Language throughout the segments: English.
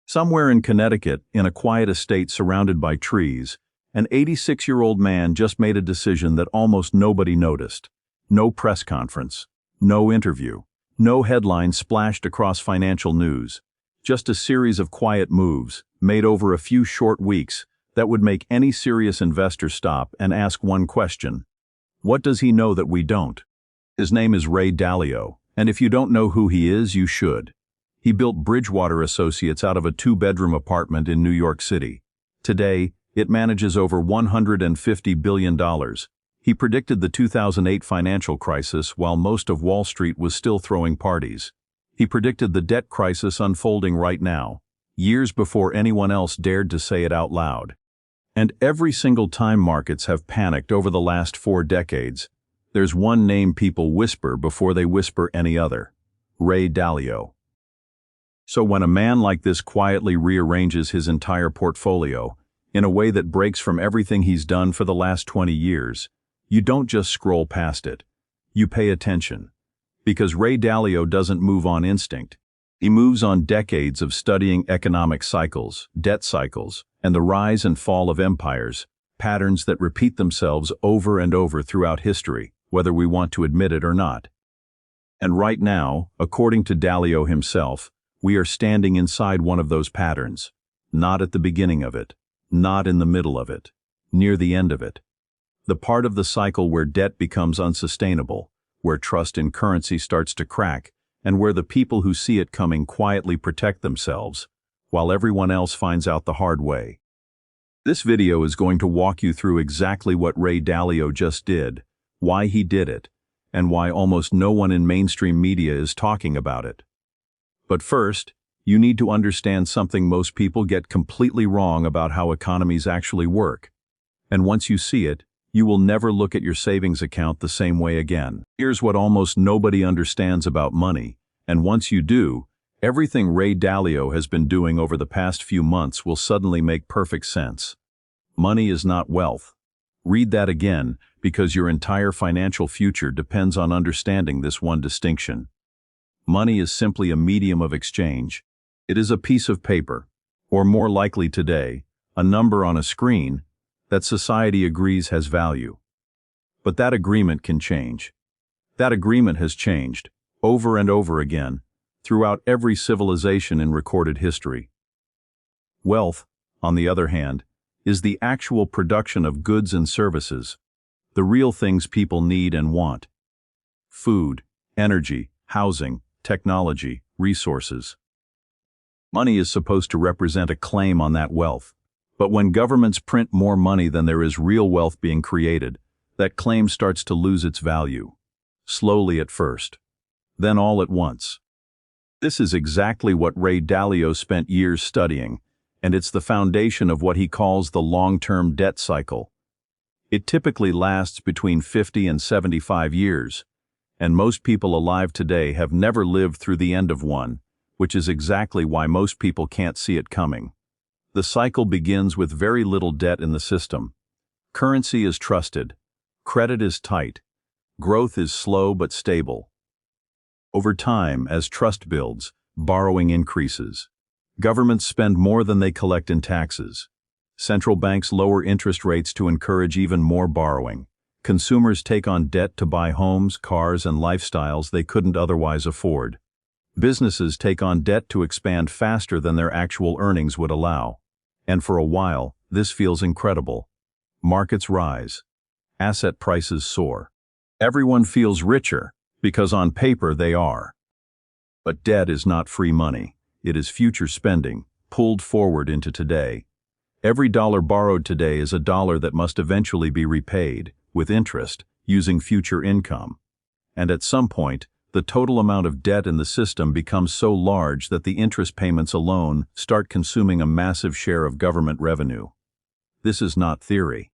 Somewhere in Connecticut, in a quiet estate surrounded by trees, an 86-year-old man just made a decision that almost nobody noticed. No press conference, no interview, no headline splashed across financial news. Just a series of quiet moves, made over a few short weeks, that would make any serious investor stop and ask one question. What does he know that we don't? His name is Ray Dalio, and if you don't know who he is, you should. He built Bridgewater Associates out of a two-bedroom apartment in New York City. Today, it manages over $150 billion. He predicted the 2008 financial crisis while most of Wall Street was still throwing parties. He predicted the debt crisis unfolding right now, years before anyone else dared to say it out loud. And every single time markets have panicked over the last 4 decades, there's one name people whisper before they whisper any other: Ray Dalio. So when a man like this quietly rearranges his entire portfolio in a way that breaks from everything he's done for the last 20 years, you don't just scroll past it. You pay attention. Because Ray Dalio doesn't move on instinct. He moves on decades of studying economic cycles, debt cycles, and the rise and fall of empires, patterns that repeat themselves over and over throughout history, whether we want to admit it or not. And right now, according to Dalio himself, we are standing inside one of those patterns. Not at the beginning of it, not in the middle of it, near the end of it. The part of the cycle where debt becomes unsustainable, where trust in currency starts to crack, and where the people who see it coming quietly protect themselves, while everyone else finds out the hard way. This video is going to walk you through exactly what Ray Dalio just did, why he did it, and why almost no one in mainstream media is talking about it. But first, you need to understand something most people get completely wrong about how economies actually work. And once you see it, you will never look at your savings account the same way again. Here's what almost nobody understands about money, and once you do, everything Ray Dalio has been doing over the past few months will suddenly make perfect sense. Money is not wealth. Read that again, because your entire financial future depends on understanding this one distinction. Money is simply a medium of exchange. It is a piece of paper, or more likely today, a number on a screen, that society agrees has value. But that agreement can change. That agreement has changed, over and over again, throughout every civilization in recorded history. Wealth, on the other hand, is the actual production of goods and services, the real things people need and want. Food, energy, housing, technology, resources. Money is supposed to represent a claim on that wealth. But when governments print more money than there is real wealth being created, that claim starts to lose its value. Slowly at first. Then all at once. This is exactly what Ray Dalio spent years studying, and it's the foundation of what he calls the long-term debt cycle. It typically lasts between 50 and 75 years, and most people alive today have never lived through the end of one, which is exactly why most people can't see it coming. The cycle begins with very little debt in the system. Currency is trusted. Credit is tight. Growth is slow but stable. Over time, as trust builds, borrowing increases. Governments spend more than they collect in taxes. Central banks lower interest rates to encourage even more borrowing. Consumers take on debt to buy homes, cars, and lifestyles they couldn't otherwise afford. Businesses take on debt to expand faster than their actual earnings would allow. And for a while, this feels incredible. Markets rise. Asset prices soar. Everyone feels richer, because on paper they are. But debt is not free money. It is future spending, pulled forward into today. Every dollar borrowed today is a dollar that must eventually be repaid, with interest, using future income. And at some point, the total amount of debt in the system becomes so large that the interest payments alone start consuming a massive share of government revenue. This is not theory.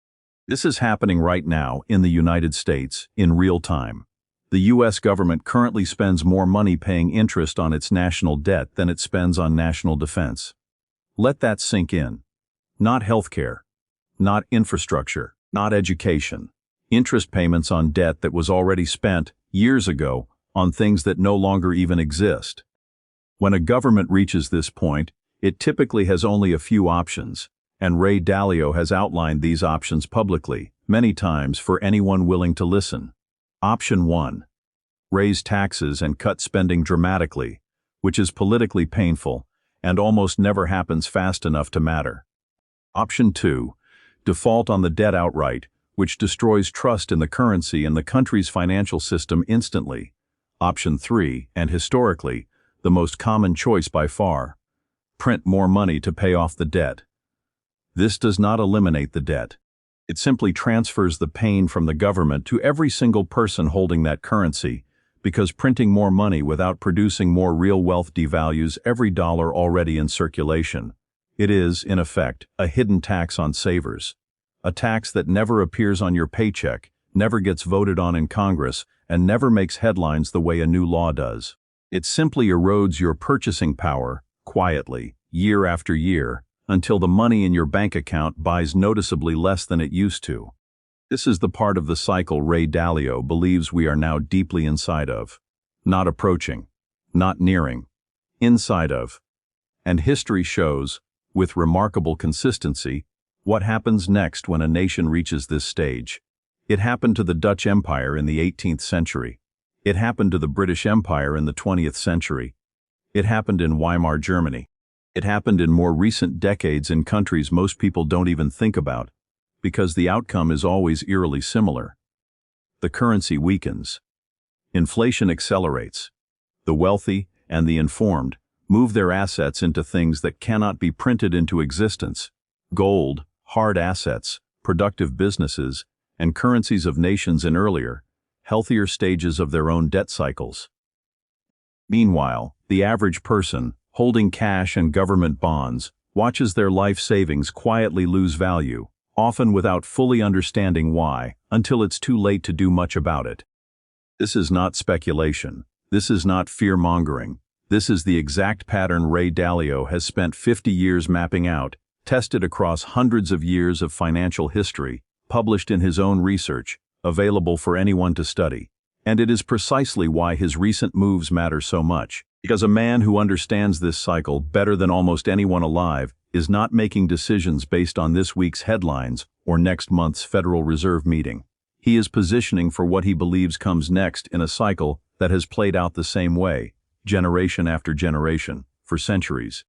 This is happening right now in the United States, in real time. The U.S. government currently spends more money paying interest on its national debt than it spends on national defense. Let that sink in. Not healthcare, not infrastructure, not education. Interest payments on debt that was already spent, years ago, on things that no longer even exist. When a government reaches this point, It typically has only a few options, and Ray Dalio has outlined these options publicly, many times for anyone willing to listen. Option 1. Raise taxes and cut spending dramatically, which is politically painful and almost never happens fast enough to matter. Option 2. Default on the debt outright, which destroys trust in the currency and the country's financial system instantly. Option 3, and historically, the most common choice by far, print more money to pay off the debt. This does not eliminate the debt. It simply transfers the pain from the government to every single person holding that currency, because printing more money without producing more real wealth devalues every dollar already in circulation. It is, in effect, a hidden tax on savers. A tax that never appears on your paycheck, never gets voted on in Congress, and never makes headlines the way a new law does. It simply erodes your purchasing power, quietly, year after year, until the money in your bank account buys noticeably less than it used to. This is the part of the cycle Ray Dalio believes we are now deeply inside of. Not approaching, not nearing, inside of. And history shows, with remarkable consistency, what happens next when a nation reaches this stage. It happened to the Dutch Empire in the 18th century. It happened to the British Empire in the 20th century. It happened in Weimar Germany. It happened in more recent decades in countries most people don't even think about, because the outcome is always eerily similar. The currency weakens. Inflation accelerates. The wealthy and the informed move their assets into things that cannot be printed into existence: gold, hard assets, productive businesses, and currencies of nations in earlier, healthier stages of their own debt cycles. Meanwhile, the average person, holding cash and government bonds, watches their life savings quietly lose value, often without fully understanding why, until it's too late to do much about it. This is not speculation. This is not fear-mongering. This is the exact pattern Ray Dalio has spent 50 years mapping out, tested across hundreds of years of financial history, published in his own research, available for anyone to study. And it is precisely why his recent moves matter so much. Because a man who understands this cycle better than almost anyone alive is not making decisions based on this week's headlines or next month's Federal Reserve meeting. He is positioning for what he believes comes next in a cycle that has played out the same way, generation after generation, for centuries.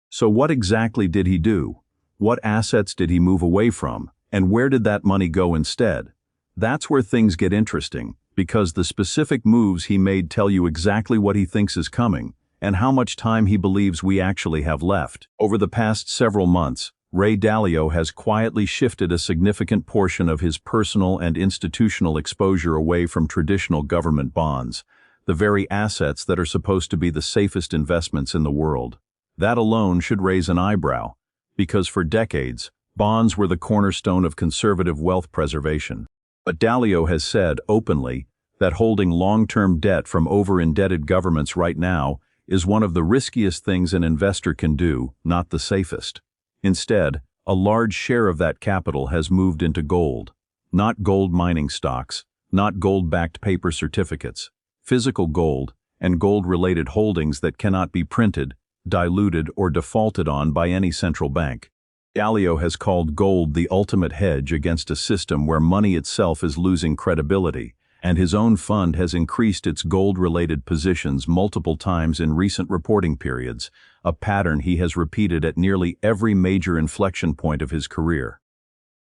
So what exactly did he do? What assets did he move away from? And where did that money go instead? That's where things get interesting, because the specific moves he made tell you exactly what he thinks is coming, and how much time he believes we actually have left. Over the past several months, Ray Dalio has quietly shifted a significant portion of his personal and institutional exposure away from traditional government bonds, the very assets that are supposed to be the safest investments in the world. That alone should raise an eyebrow, because for decades, bonds were the cornerstone of conservative wealth preservation. But Dalio has said openly that holding long-term debt from over-indebted governments right now is one of the riskiest things an investor can do, not the safest. Instead, a large share of that capital has moved into gold. Not gold mining stocks, not gold-backed paper certificates, physical gold, and gold-related holdings that cannot be printed, diluted, or defaulted on by any central bank. Dalio has called gold the ultimate hedge against a system where money itself is losing credibility, and his own fund has increased its gold-related positions multiple times in recent reporting periods, a pattern he has repeated at nearly every major inflection point of his career.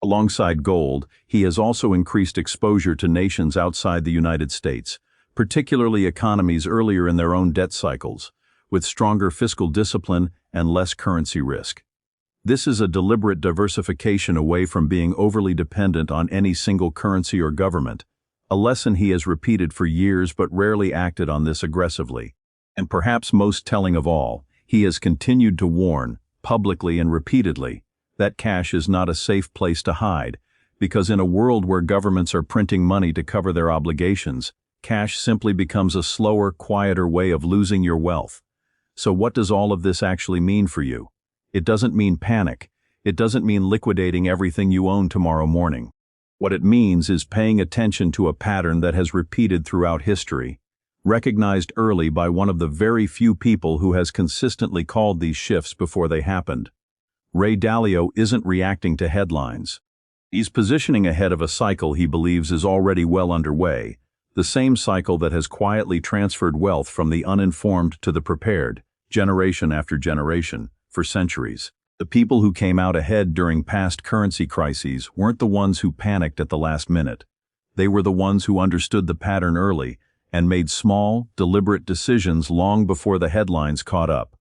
Alongside gold, he has also increased exposure to nations outside the United States, particularly economies earlier in their own debt cycles, with stronger fiscal discipline and less currency risk. This is a deliberate diversification away from being overly dependent on any single currency or government, a lesson he has repeated for years but rarely acted on this aggressively. And perhaps most telling of all, he has continued to warn, publicly and repeatedly, that cash is not a safe place to hide, because in a world where governments are printing money to cover their obligations, cash simply becomes a slower, quieter way of losing your wealth. So what does all of this actually mean for you? It doesn't mean panic. It doesn't mean liquidating everything you own tomorrow morning. What it means is paying attention to a pattern that has repeated throughout history. recognized early by one of the very few people who has consistently called these shifts before they happened. Ray Dalio isn't reacting to headlines. He's positioning ahead of a cycle he believes is already well underway, the same cycle that has quietly transferred wealth from the uninformed to the prepared, generation after generation, for centuries. The people who came out ahead during past currency crises weren't the ones who panicked at the last minute. They were the ones who understood the pattern early and made small, deliberate decisions long before the headlines caught up.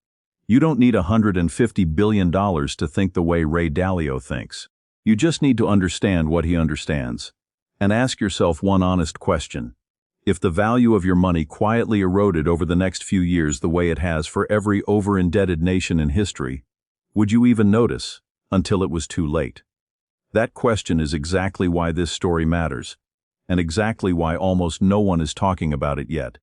You don't need $150 billion to think the way Ray Dalio thinks. You just need to understand what he understands. And ask yourself one honest question. If the value of your money quietly eroded over the next few years the way it has for every over-indebted nation in history, would you even notice until it was too late? That question is exactly why this story matters, and exactly why almost no one is talking about it yet.